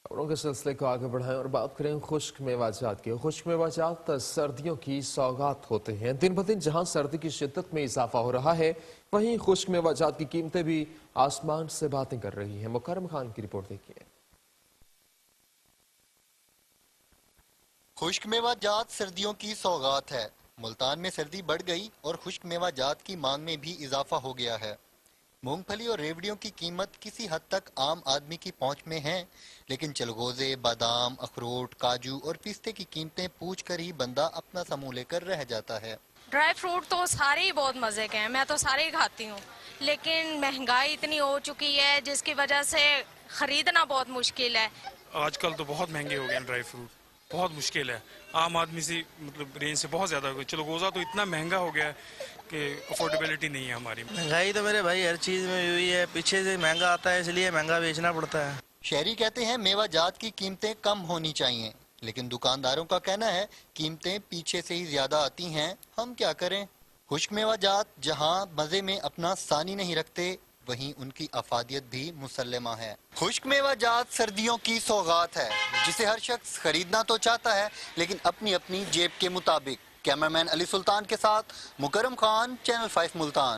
खबरों के सिलसिले को आगे बढ़ाएं और बात करें खुश्क मेवाजात की। खुश्क मेवाजात सर्दियों की सौगात होते हैं। दिन ब दिन जहां सर्दी की शिद्दत में इजाफा हो रहा है, वहीं खुश्क मेवाजात की कीमतें भी आसमान से बातें कर रही हैं। मुकर्रम खान की रिपोर्ट देखिए। खुश्क मेवाजात सर्दियों की सौगात है। मुल्तान में सर्दी बढ़ गई और खुश्क मेवाजात की मांग में भी इजाफा हो गया है। मूंगफली और रेवड़ियों की कीमत किसी हद तक आम आदमी की पहुंच में है, लेकिन चलगोजे, बादाम, अखरोट, काजू और पिस्ते की कीमतें पूछ कर ही बंदा अपना समूह लेकर रह जाता है। ड्राई फ्रूट तो सारे ही बहुत मज़े के हैं, मैं तो सारे ही खाती हूँ, लेकिन महंगाई इतनी हो चुकी है जिसकी वजह से ख़रीदना बहुत मुश्किल है। आजकल तो बहुत महंगे हो गए हैं ड्राई फ्रूट, बहुत मुश्किल है। आम आदमी से मतलब रेंज से बहुत ज़्यादा हो गई। चलो गोज़ा तो इतना महंगा हो गया है कि अफोर्डेबिलिटी नहीं है हमारी। महंगाई तो मेरे भाई हर चीज़ में हुई है, पीछे से महंगा आता है इसलिए महंगा बेचना पड़ता है। शहरी कहते हैं मेवाजात की कीमतें कम होनी चाहिए, लेकिन दुकानदारों का कहना है कीमतें पीछे से ही ज्यादा आती हैं, हम क्या करें। खुश्क मेवाजात जहां मजे में अपना सानी नहीं रखते, वहीं उनकी अफादियत भी मुसल्लमा है। खुश्क मेवाजात सर्दियों की सौगात है, जिसे हर शख्स खरीदना तो चाहता है, लेकिन अपनी अपनी जेब के मुताबिक। कैमरामैन अली सुल्तान के साथ मुकर्रम खान, चैनल 5 मुल्तान।